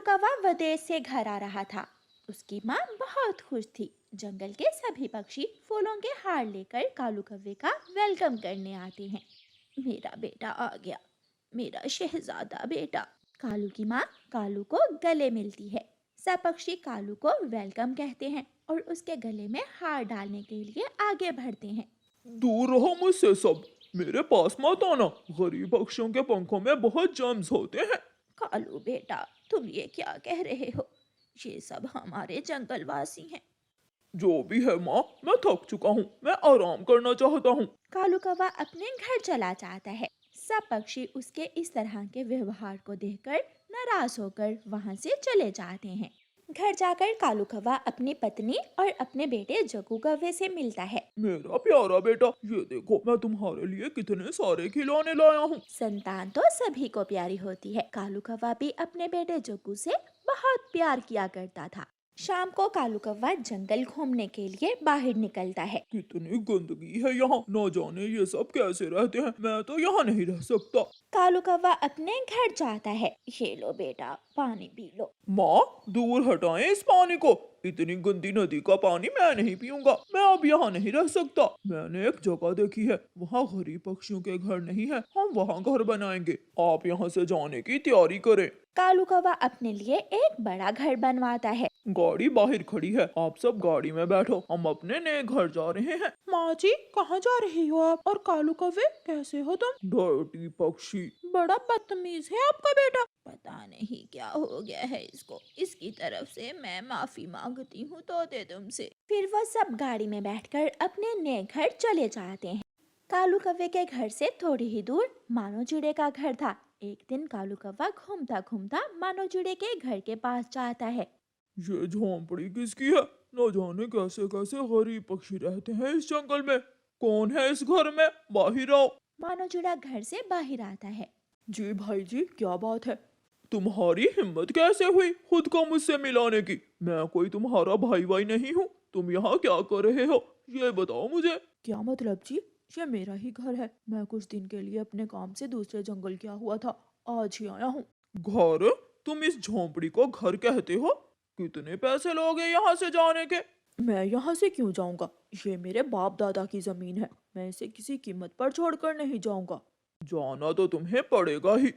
कौवा विदेश से घर आ रहा था। उसकी माँ बहुत खुश थी। जंगल के सभी पक्षी फूलों के हार लेकर कालू कौवे का वेलकम करने आते हैं। मेरा बेटा आ गया, मेरा शहजादा बेटा। कालू की माँ कालू को गले मिलती है। सब पक्षी कालू को वेलकम कहते हैं और उसके गले में हार डालने के लिए आगे बढ़ते हैं। दूर रहो मुझसे सब, मेरे पास मत आना। गरीब पक्षियों के पंखों में बहुत जर्म्स होते हैं। कालू बेटा, तुम ये क्या कह रहे हो? ये सब हमारे जंगलवासी हैं। जो भी है माँ, मैं थक चुका हूँ, मैं आराम करना चाहता हूँ। कालू कौवा अपने घर चला जाता है। सब पक्षी उसके इस तरह के व्यवहार को देखकर नाराज होकर वहां से चले जाते हैं। घर जाकर कालू कौवा अपनी पत्नी और अपने बेटे जग्गू कौवे से मिलता है। मेरा प्यारा बेटा, ये देखो मैं तुम्हारे लिए कितने सारे खिलौने लाया हूँ। संतान तो सभी को प्यारी होती है। कालू कौवा भी अपने बेटे जग्गू से बहुत प्यार किया करता था। शाम को कालू कौवा जंगल घूमने के लिए बाहर निकलता है। कितनी गंदगी है यहाँ, न जाने ये सब कैसे रहते हैं। मैं तो यहाँ नहीं रह सकता। कालू कौवा अपने घर जाता है। ये लो बेटा, पानी पी लो। माँ, दूर हटाएं इस पानी को। इतनी गंदी नदी का पानी मैं नहीं पीऊंगा। मैं अब यहाँ नहीं रह सकता। मैंने एक जगह देखी है, वहाँ गरीब पक्षियों के घर नहीं है, हम वहाँ घर बनाएंगे। आप यहाँ से जाने की तैयारी करें। कालू कौवा अपने लिए एक बड़ा घर बनवाता है। गाड़ी बाहर खड़ी है, आप सब गाड़ी में बैठो, हम अपने नए घर जा रहे हैं। माँ जी, कहाँ जा रही हो आप? और कालू कौवे, कैसे हो तुम? डर्टी पक्षी। बड़ा बदतमीज है आपका बेटा। पता नहीं क्या हो गया है इसको। इसकी तरफ से मैं माफी मांगती हूँ तोते तुमसे। फिर वो सब गाड़ी में बैठकर अपने नए घर चले जाते हैं। कालू कौवे के घर से थोड़ी ही दूर मानो चिड़े का घर था। एक दिन कालू कौवा घूमता घूमता मानो चिड़े के घर के पास जाता है। ये झोंपड़ी किसकी है? न जाने कैसे कैसे गरीब पक्षी रहते हैं इस जंगल में। कौन है इस घर में? बाहर आओ। मानो चिड़ा घर से बाहर आता है। जी भाई जी, क्या बात है? तुम्हारी हिम्मत कैसे हुई खुद को मुझसे मिलाने की? मैं कोई तुम्हारा भाई भाई नहीं हूँ। तुम यहाँ क्या कर रहे हो, ये बताओ मुझे। क्या मतलब जी? ये मेरा ही घर है। मैं कुछ दिन के लिए अपने काम से दूसरे जंगल गया हुआ था, आज ही आया हूँ। घर? तुम इस झोंपड़ी को घर कहते हो? कितने पैसे लोगे यहाँ से जाने के? मैं यहाँ से क्यों जाऊँगा? ये मेरे बाप दादा की जमीन है। मैं इसे किसी कीमत पर छोड़कर नहीं जाऊँगा। जाना तो तुम्हें पड़ेगा ही।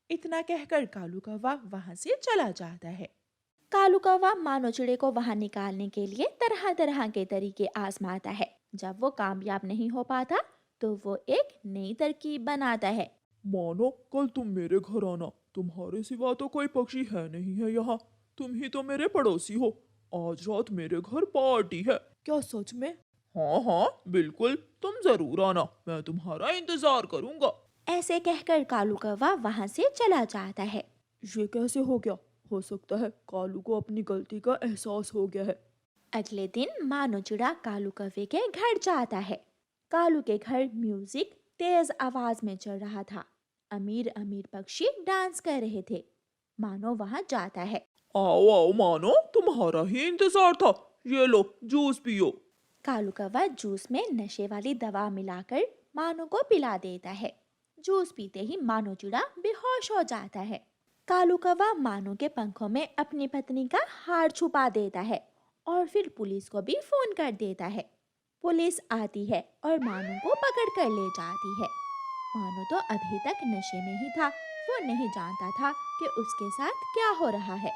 इतना कहकर कालू कौवा वहाँ से चला जाता है। कालू कौवा मानो चिड़े को वहां निकालने के लिए तरह तरह के तरीके आजमाता है। जब वो कामयाब नहीं हो पाता तो वो एक नई तरकीब बनाता है। मानो कल तुम मेरे घर आना, तुम्हारे सिवा तो कोई पक्षी है नहीं है यहाँ। तुम ही तो मेरे पड़ोसी हो। आज रात मेरे घर पार्टी है। क्या सच में? हाँ हाँ बिल्कुल, तुम जरूर आना, मैं तुम्हारा इंतजार करूंगा। ऐसे कहकर कालू कौवा वहां से चला जाता है। ये कैसे हो गया? हो सकता है कालू को अपनी गलती का एहसास हो गया है। अगले दिन मानो चिड़ा कालू कौवे के घर जाता है। कालू के घर म्यूजिक तेज आवाज में चल रहा था। अमीर अमीर पक्षी डांस कर रहे थे। मानो वहां जाता है। आओ आओ मानो, तुम्हारा ही इंतजार था। ये लो जूस पियो। कालू कौवा जूस में नशे वाली दवा मिलाकर मानो को पिला देता है। जूस पीते ही मानो चिड़ा बेहोश हो जाता है। कालू कौवा मानो के पंखों में अपनी पत्नी का हार छुपा देता है और फिर पुलिस को भी फोन कर देता है। पुलिस आती है और मानो को पकड़ कर ले जाती है। मानो तो अभी तक नशे में ही था। वो नहीं जानता था कि उसके साथ क्या हो रहा है।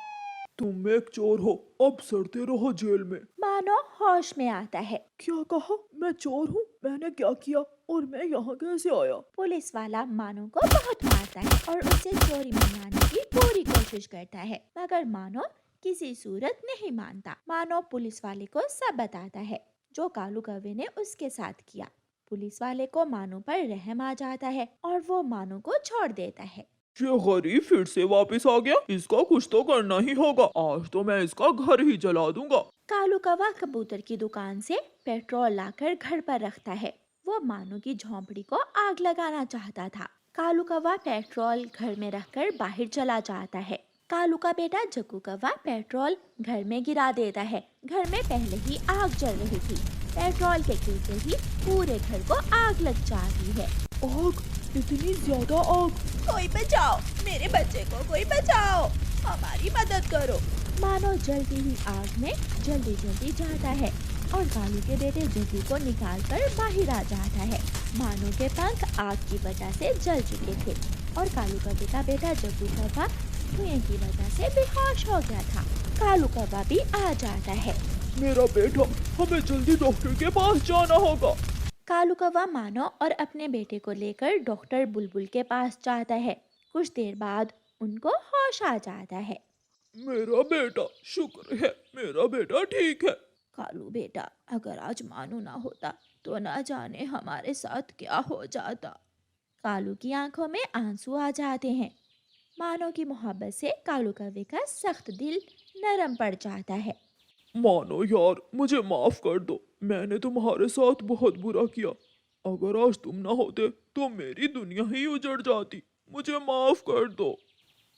तुम एक चोर हो, अब सड़ते रहो जेल में। मानो होश में आता है। क्या कहा? मैं चोर हूँ? मैंने क्या किया और मैं यहाँ कैसे आया? पुलिस वाला मानो को बहुत मारता है और उसे चोरी मनाने की पूरी कोशिश करता है, मगर मानो किसी सूरत नहीं मानता। मानो पुलिस वाले को सब बताता है जो कालू कौवे ने उसके साथ किया। पुलिस वाले को मानो पर रहम आ जाता है और वो मानो को छोड़ देता है। ये गरीब फिर से वापस आ गया, इसका कुछ तो करना ही होगा। आज तो मैं इसका घर ही जला दूंगा। कालू कौवा कबूतर की दुकान से पेट्रोल लाकर घर पर रखता है। वो मानो की झोंपड़ी को आग लगाना चाहता था। कालू कौवा पेट्रोल घर में रखकर बाहर चला जाता है। कालू का बेटा जग्गू कौवा पेट्रोल घर में गिरा देता है। घर में पहले ही आग जल रही थी। पेट्रोल के गिरते ही पूरे घर को आग लग जाती है। आग? इतनी ज्यादा आग? कोई बचाओ, मेरे बच्चे को कोई बचाओ। हमारी मदद करो। मानो जल्दी ही आग में जल्दी जल्दी जाता है और कालू के बेटे जग्गू को निकालकर बाहर आ जाता है। मानो के पंख आग की वजह से जल चुके थे और कालू का बेटा जग्गू कौवा धुएं की वजह से बेहोश हो गया था। कालू कौवा भी आ जाता है। मेरा बेटा, हमें जल्दी डॉक्टर के पास जाना होगा। कालू कौवा मानो और अपने बेटे को लेकर डॉक्टर बुलबुल के पास जाता है। कुछ देर बाद उनको होश आ जाता है। मेरा बेटा, शुक्र है मेरा बेटा ठीक है। कालू बेटा, अगर आज मानू ना होता तो ना जाने हमारे साथ क्या हो जाता। कालू की आंखों में आंसू आ जाते हैं। मानो की मोहब्बत से कालू कौवे का सख्त दिल नरम पड़ जाता है। मानो यार, मुझे माफ कर दो, मैंने तुम्हारे साथ बहुत बुरा किया। अगर आज तुम ना होते तो मेरी दुनिया ही उजड़ जाती। मुझे माफ कर दो।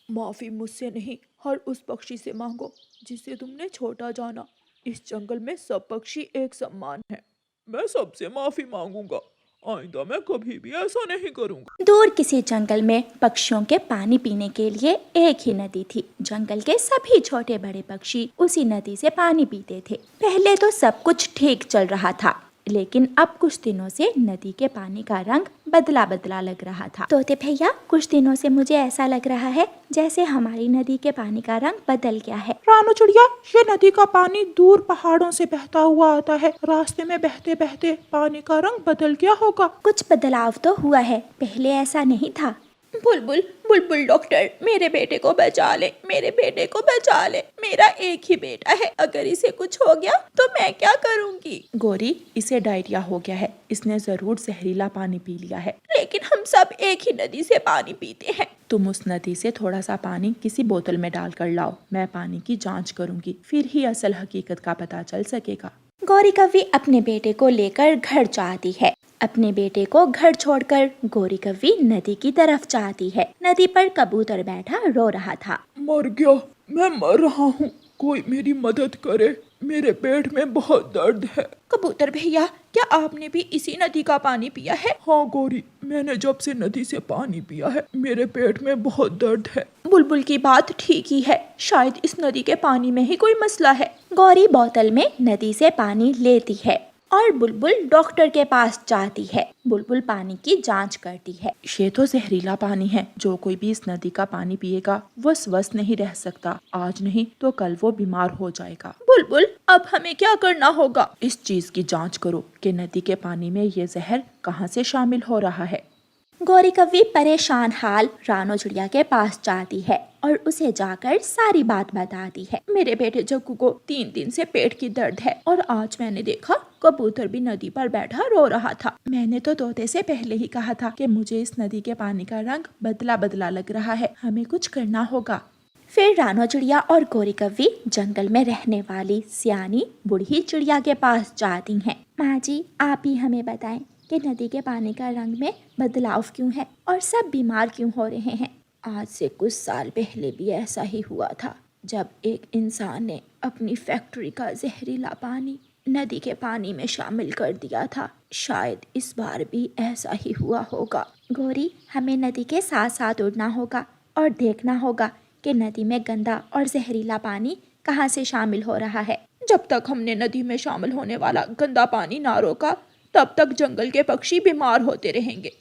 माफी मुझसे नहीं, हर उस पक्षी से मांगो जिसे तुमने छोटा जाना। इस जंगल में सब पक्षी एक समान है। मैं सबसे माफी मांगूंगा। आइंदा मैं कभी भी ऐसा नहीं करूंगा। दूर किसी जंगल में पक्षियों के पानी पीने के लिए एक ही नदी थी। जंगल के सभी छोटे बड़े पक्षी उसी नदी से पानी पीते थे। पहले तो सब कुछ ठीक चल रहा था, लेकिन अब कुछ दिनों से नदी के पानी का रंग बदला बदला लग रहा था। तोते भैया, कुछ दिनों से मुझे ऐसा लग रहा है जैसे हमारी नदी के पानी का रंग बदल गया है। रानू चिड़िया, ये नदी का पानी दूर पहाड़ों से बहता हुआ आता है। रास्ते में बहते बहते पानी का रंग बदल गया होगा। कुछ बदलाव तो हुआ है, पहले ऐसा नहीं था। बुलबुल, बुलबुल डॉक्टर, मेरे बेटे को बचा ले, मेरे बेटे को बचा ले। मेरा एक ही बेटा है, अगर इसे कुछ हो गया तो मैं क्या करूंगी? गोरी, इसे डायरिया हो गया है। इसने जरूर जहरीला पानी पी लिया है। लेकिन हम सब एक ही नदी से पानी पीते हैं। तुम उस नदी से थोड़ा सा पानी किसी बोतल में डाल कर लाओ। मैं पानी की जांच करूंगी, फिर ही असल हकीकत का पता चल सकेगा। गौरी कव्वी अपने बेटे को लेकर घर जाती है। अपने बेटे को घर छोड़कर गौरी कव्वी नदी की तरफ जाती है। नदी पर कबूतर बैठा रो रहा था। मर गया, मैं मर रहा हूँ, कोई मेरी मदद करे, मेरे पेट में बहुत दर्द है। कबूतर भैया, क्या आपने भी इसी नदी का पानी पिया है? हाँ गौरी, मैंने जब से नदी से पानी पिया है मेरे पेट में बहुत दर्द है। बुलबुल की बात ठीक ही है, शायद इस नदी के पानी में ही कोई मसला है। गौरी बोतल में नदी से पानी लेती है और बुलबुल डॉक्टर के पास जाती है। बुलबुल पानी की जांच करती है। ये तो जहरीला पानी है। जो कोई भी इस नदी का पानी पिएगा वो स्वस्थ नहीं रह सकता। आज नहीं तो कल वो बीमार हो जाएगा। बुलबुल, अब हमें क्या करना होगा? इस चीज की जांच करो कि नदी के पानी में ये जहर कहाँ से शामिल हो रहा है। गौरी कव्वी परेशान हाल रानो चिड़िया के पास जाती है और उसे जाकर सारी बात बताती है। मेरे बेटे जग्गू को 3 दिन से पेट की दर्द है और आज मैंने देखा कबूतर भी नदी पर बैठा रो रहा था। मैंने तो तोते से पहले ही कहा था कि मुझे इस नदी के पानी का रंग बदला बदला लग रहा है। हमें कुछ करना होगा। फिर रानो चिड़िया और गौरी कव्वी जंगल में रहने वाली सियानी बूढ़ी चिड़िया के पास जाती हैं। माँ जी, आप ही हमें बताएं कि नदी के पानी का रंग में बदलाव क्यों है और सब बीमार क्यों हो रहे हैं। आज से कुछ साल पहले भी ऐसा ही हुआ था, जब एक इंसान ने अपनी फैक्ट्री का जहरीला पानी नदी के पानी में शामिल कर दिया था। शायद इस बार भी ऐसा ही हुआ होगा। गौरी, हमें नदी के साथ साथ उड़ना होगा और देखना होगा कि नदी में गंदा और जहरीला पानी कहाँ से शामिल हो रहा है। जब तक हमने नदी में शामिल होने वाला गंदा पानी ना रोका, तब तक जंगल के पक्षी बीमार होते रहेंगे।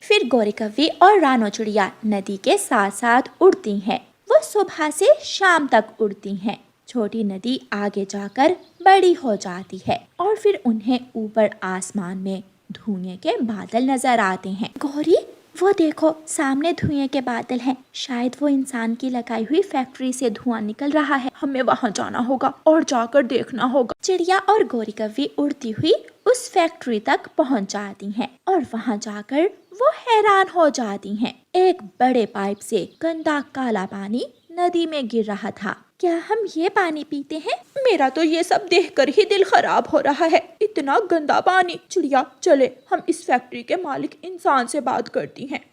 फिर गौरी कव्वी और रानो चिड़िया नदी के साथ साथ उड़ती हैं। वो सुबह से शाम तक उड़ती हैं। छोटी नदी आगे जाकर बड़ी हो जाती है और फिर उन्हें ऊपर आसमान में धुएं के बादल नजर आते हैं। गौरी, वो देखो, सामने धुएं के बादल हैं। शायद वो इंसान की लगाई हुई फैक्ट्री से धुआं निकल रहा है। हमें वहाँ जाना होगा और जाकर देखना होगा। चिड़िया और गौरी कव्वी उड़ती हुई उस फैक्ट्री तक पहुँच जाती हैं और वहाँ जाकर वो हैरान हो जाती हैं। एक बड़े पाइप से गंदा काला पानी नदी में गिर रहा था। क्या हम ये पानी पीते हैं? मेरा तो ये सब देखकर ही दिल खराब हो रहा है। इतना गंदा पानी। चिड़िया, चले हम इस फैक्ट्री के मालिक इंसान से बात करती हैं।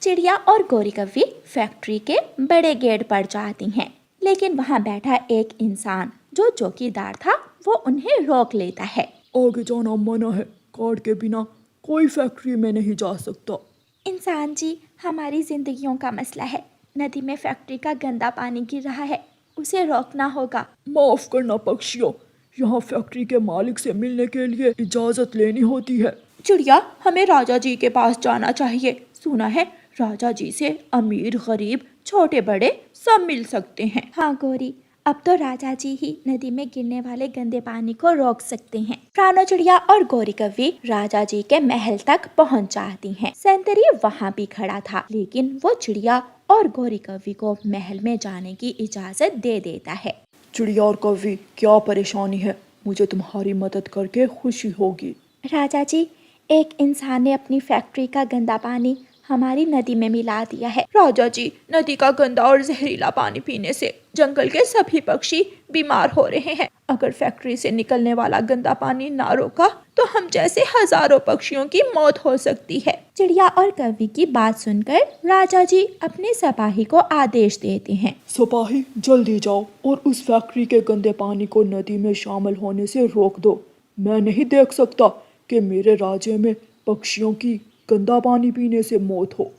चिड़िया और गौरी कव्वी फैक्ट्री के बड़े गेट पर जाती हैं, लेकिन वहाँ बैठा एक इंसान जो चौकीदार था वो उन्हें रोक लेता है। आगे जाना मना है, कार्ड के बिना कोई फैक्ट्री में नहीं जा सकता। इंसान जी, हमारी जिंदगियों का मसला है, नदी में फैक्ट्री का गंदा पानी गिर रहा है, उसे रोकना होगा। माफ करना पक्षियों, यहाँ फैक्ट्री के मालिक से मिलने के लिए इजाजत लेनी होती है। चिड़िया, हमें राजा जी के पास जाना चाहिए। सुना है राजा जी से अमीर गरीब छोटे बड़े सब मिल सकते हैं। हाँ गौरी, अब तो राजा जी ही नदी में गिरने वाले गंदे पानी को रोक सकते हैं। रानो चिड़िया और गौरी कव्वी राजा जी के महल तक पहुंच जाती हैं। सेंतरी वहाँ भी खड़ा था, लेकिन वो चिड़िया और गौरी कव्वी को महल में जाने की इजाजत दे देता है। चिड़िया और कौवी, क्या परेशानी है? मुझे तुम्हारी मदद करके खुशी होगी। राजा जी, एक इंसान ने अपनी फैक्ट्री का गंदा पानी हमारी नदी में मिला दिया है। राजा जी, नदी का गंदा और जहरीला पानी पीने से जंगल के सभी पक्षी बीमार हो रहे हैं। अगर फैक्ट्री से निकलने वाला गंदा पानी ना रोका तो हम जैसे हजारों पक्षियों की मौत हो सकती है। चिड़िया और कव्वी की बात सुनकर राजा जी अपने सिपाही को आदेश देते हैं। सिपाही, जल्दी जाओ और उस फैक्ट्री के गंदे पानी को नदी में शामिल होने से रोक दो। मैं नहीं देख सकता कि मेरे राज्य में पक्षियों की गंदा पानी पीने से मौत हो।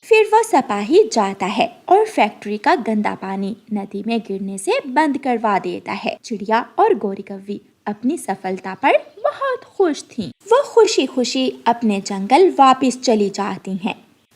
फिर वो सिपाही जाता है और फैक्ट्री का गंदा पानी नदी में गिरने से बंद करवा देता है। चिड़िया और गौरी कव्वी अपनी सफलता पर बहुत खुश थीं। वो खुशी खुशी अपने जंगल वापस चली जाती हैं।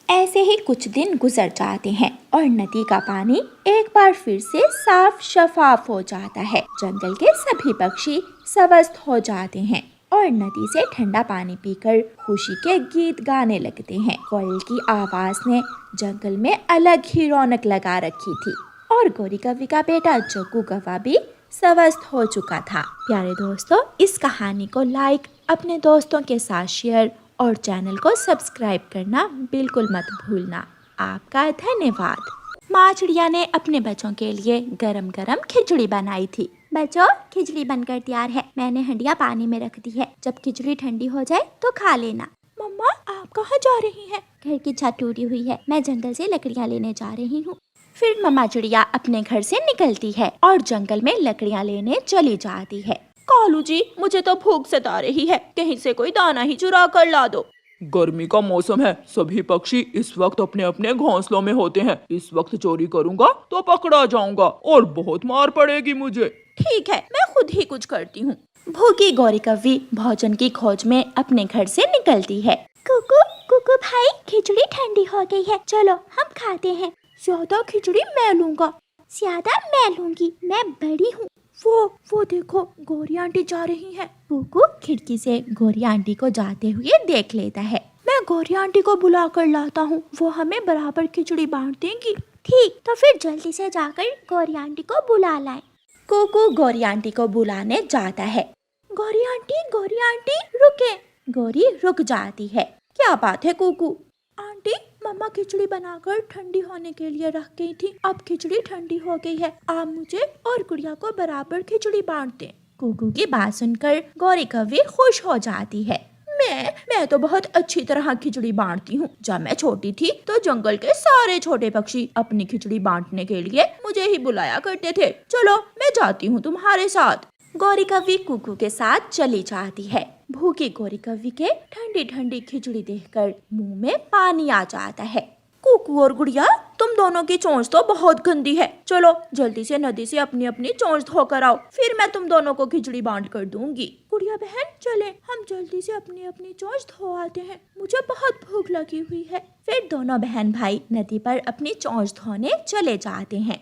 ऐसे ही कुछ दिन गुजर जाते हैं और नदी का पानी एक बार फिर से साफ शफाफ हो जाता है। जंगल के सभी पक्षी स्वस्थ हो जाते हैं और नदी से ठंडा पानी पीकर खुशी के गीत गाने लगते हैं। कोयल की आवाज ने जंगल में अलग ही रौनक लगा रखी थी और गौरी कव्वी का बेटा जग्गू कौवा भी स्वस्थ हो चुका था। प्यारे दोस्तों, इस कहानी को लाइक, अपने दोस्तों के साथ शेयर और चैनल को सब्सक्राइब करना बिल्कुल मत भूलना। आपका धन्यवाद। माँ चिड़िया ने अपने बच्चों के लिए गरम गरम खिचड़ी बनाई थी। बच्चों, खिचड़ी बनकर तैयार है। मैंने हंडिया पानी में रख दी है। जब खिचड़ी ठंडी हो जाए तो खा लेना। मम्मा, आप कहाँ जा रही हैं? घर की छत टूटी हुई है, मैं जंगल से लकड़ियाँ लेने जा रही हूँ। फिर मम्मा चिड़िया अपने घर से निकलती है और जंगल में लकड़ियाँ लेने चली जाती है। कालू जी, मुझे तो भूख सता रही है, कहीं से कोई दाना ही चुरा कर ला दो। गर्मी का मौसम है, सभी पक्षी इस वक्त अपने अपने घोंसलों में होते हैं। इस वक्त चोरी करूंगा तो पकड़ा जाऊंगा और बहुत मार पड़ेगी मुझे। ठीक है, मैं खुद ही कुछ करती हूँ। भूखी गौरी कव्वी भोजन की खोज में अपने घर से निकलती है। कुकू कुकू भाई, खिचड़ी ठंडी हो गई है, चलो हम खाते हैं। ज्यादा खिचड़ी मैं लूंगा। ज्यादा मैं लूंगी, मैं बड़ी हूँ। वो देखो, गौरी आंटी जा रही हैं। कुकू खिड़की से गौरी आंटी को जाते हुए देख लेता है। मैं गौरी आंटी को बुला कर लाता हूँ, वो हमें बराबर खिचड़ी बांट देंगी। ठीक, तो फिर जल्दी से जाकर गौरी आंटी को बुला लाए। कुकू गौरी आंटी को बुलाने जाता है। गौरी आंटी रुके। गौरी रुक जाती है। क्या बात है कुकू? आंटी, मम्मा खिचड़ी बनाकर ठंडी होने के लिए रख गई थी। अब खिचड़ी ठंडी हो गई है, आप मुझे और गुड़िया को बराबर खिचड़ी बांट दें। कुकू की बात सुनकर गौरी कव्वी खुश हो जाती है। मैं तो बहुत अच्छी तरह खिचड़ी बांटती हूँ। जब मैं छोटी थी तो जंगल के सारे छोटे पक्षी अपनी खिचड़ी बांटने के लिए मुझे ही बुलाया करते थे। चलो, मैं जाती हूँ तुम्हारे साथ। गौरी कव्वी कुकू के साथ चली जाती है। भूखी गौरी कव्वी के ठंडी ठंडी खिचड़ी देखकर मुंह में पानी आ जाता है। कुकू और गुड़िया, तुम दोनों की चोंच तो बहुत गंदी है। चलो जल्दी से नदी से अपनी अपनी चोंच धोकर आओ, फिर मैं तुम दोनों को खिचड़ी बांट कर दूंगी। गुड़िया बहन, चले हम जल्दी से अपनी अपनी चोंच धो आते हैं, मुझे बहुत भूख लगी हुई है। फिर दोनों बहन भाई नदी पर अपनी चोंच धोने चले जाते हैं।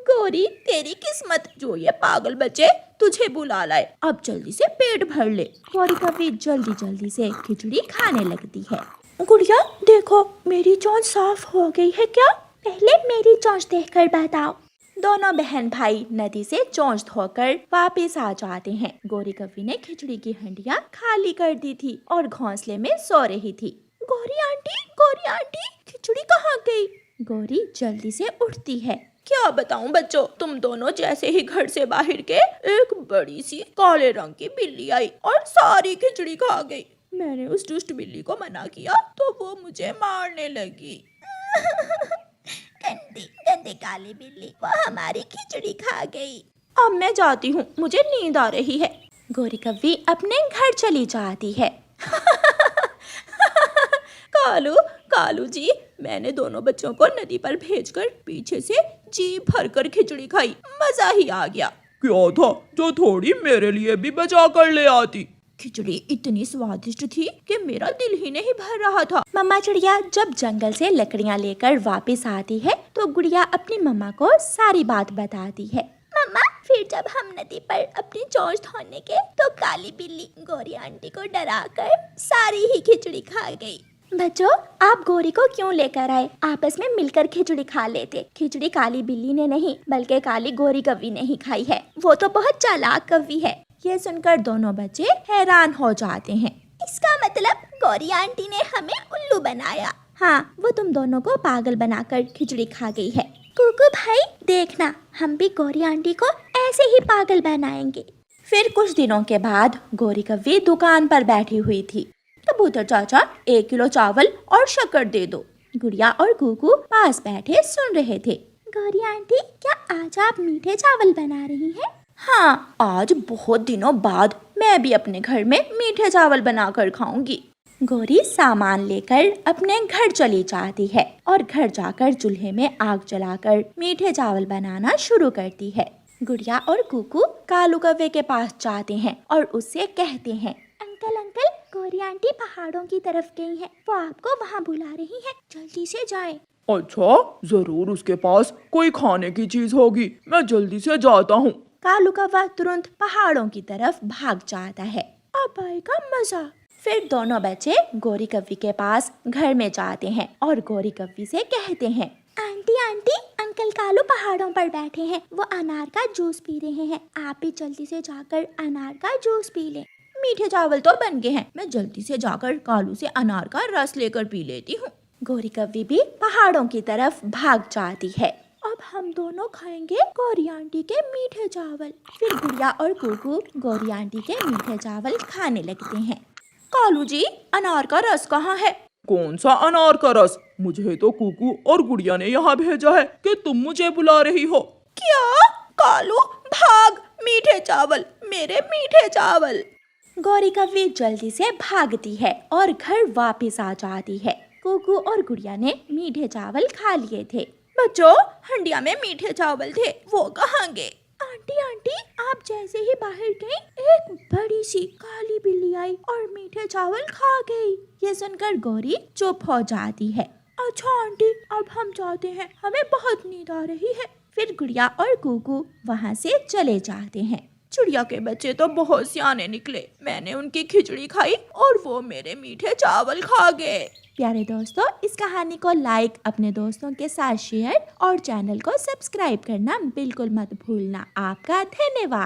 गौरी, तेरी किस्मत, जो ये पागल बच्चे तुझे बुला लाए। अब जल्दी से पेट भर ले। गौरी कव्वी जल्दी जल्दी से खिचड़ी खाने लगती है। गुड़िया देखो, मेरी चोंच साफ हो गई है क्या? पहले मेरी चोंच देखकर बताओ। दोनों बहन भाई नदी से चोंच धोकर वापस आ जाते हैं। गौरी कव्वी ने खिचड़ी की हंडियां खाली कर दी थी और घोंसले में सो रही थी। गौरी आंटी, खिचड़ी कहाँ गई? गौरी जल्दी से उठती है। क्या बताऊं बच्चों, तुम दोनों जैसे ही घर से बाहर के एक बड़ी सी काले रंग की बिल्ली आई और सारी खिचड़ी खा गई। मैंने उस दुष्ट बिल्ली को मना किया तो वो मुझे मारने लगी। गंदी काली बिल्ली, वो हमारी खिचड़ी खा गई। अब मैं जाती हूँ, मुझे नींद आ रही है। गौरी कव्वी अपने घर चली जाती है। कालू कालू जी, मैंने दोनों बच्चों को नदी पर भेजकर पीछे से जी भरकर खिचड़ी खाई, मजा ही आ गया। क्या था जो थोड़ी मेरे लिए भी बचा कर ले आती? खिचड़ी इतनी स्वादिष्ट थी कि मेरा दिल ही नहीं भर रहा था। मम्मा चिड़िया जब जंगल से लकड़ियाँ लेकर वापस आती है तो गुड़िया अपनी मम्मा को सारी बात बताती है। मम्मा, फिर जब हम नदी पर अपनी चोंच धोने के तो काली बिल्ली गौरी आंटी को डराकर सारी ही खिचड़ी खा गई। बच्चों, आप गौरी को क्यों लेकर आए? आपस में मिलकर खिचड़ी खा लेते। खिचड़ी काली बिल्ली ने नहीं बल्कि काली गौरी कव्वी ने ही खाई है। वो तो बहुत चालाक कव्वी है। ये सुनकर दोनों बच्चे हैरान हो जाते हैं। इसका मतलब गौरी आंटी ने हमें उल्लू बनाया। हाँ, वो तुम दोनों को पागल बनाकर खिचड़ी खा गई है। कुकू भाई, देखना हम भी गौरी आंटी को ऐसे ही पागल बनाएंगे। फिर कुछ दिनों के बाद गौरी कव्वी दुकान पर बैठी हुई थी। कबूतर चाचा, 1 किलो चावल और शक्कर दे दो। गुड़िया और कुकू पास बैठे सुन रहे थे। गौरी आंटी, क्या आज आप मीठे चावल बना रही हैं? हाँ, आज बहुत दिनों बाद मैं भी अपने घर में मीठे चावल बनाकर खाऊंगी। गौरी सामान लेकर अपने घर चली जाती है और घर जाकर चूल्हे में आग जलाकर मीठे चावल बनाना शुरू करती है। गुड़िया और कुकू कालू कव्वे के पास जाते हैं और उससे कहते हैं, अंकल अंकल, गौरी आंटी पहाड़ों की तरफ गई है। वो आपको वहाँ बुला रही है, जल्दी से जाएं। अच्छा, जरूर उसके पास कोई खाने की चीज होगी, मैं जल्दी से जाता हूँ। कालू कव्वा तुरंत पहाड़ों की तरफ भाग जाता है। अब आएगा मजा। फिर दोनों बच्चे गौरी कव्वी के पास घर में जाते हैं और गौरी कव्वी से कहते हैं, आंटी आंटी, अंकल कालू पहाड़ों पर बैठे हैं। वो अनार का जूस पी रहे हैं। आप भी जल्दी से जाकर अनार का जूस पी लें। मीठे चावल तो बन गए हैं, मैं जल्दी से जाकर कालू से अनार का रस लेकर पी लेती हूँ। गौरी कव्वी भी पहाड़ों की तरफ भाग जाती है। अब हम दोनों खाएंगे गौरी आंटी के मीठे चावल। फिर गुड़िया और कुकू गौरी आंटी के मीठे चावल खाने लगते हैं। कालू जी, अनार का रस कहाँ है? कौन सा अनार का रस? मुझे तो कुकू और गुड़िया ने यहाँ भेजा है कि तुम मुझे बुला रही हो। क्या? कालू भाग, मीठे चावल, मेरे मीठे चावल। गौरी कव्वी जल्दी से भागती है और घर वापस आ जाती है। कुकू और गुड़िया ने मीठे चावल खा लिए थे। बच्चों, हंडिया में मीठे चावल थे, वो कहाँ गए? आंटी आंटी, आप जैसे ही बाहर गई, एक बड़ी सी काली बिल्ली आई और मीठे चावल खा गई। ये सुनकर गौरी चुप हो जाती है। अच्छा आंटी, अब हम जाते हैं, हमें बहुत नींद आ रही है। फिर गुड़िया और कुकू वहाँ से चले जाते हैं। चिड़िया के बच्चे तो बहुत सियाने निकले। मैंने उनकी खिचड़ी खाई और वो मेरे मीठे चावल खा गए। प्यारे दोस्तों, इस कहानी को लाइक, अपने दोस्तों के साथ शेयर और चैनल को सब्सक्राइब करना बिल्कुल मत भूलना। आपका धन्यवाद।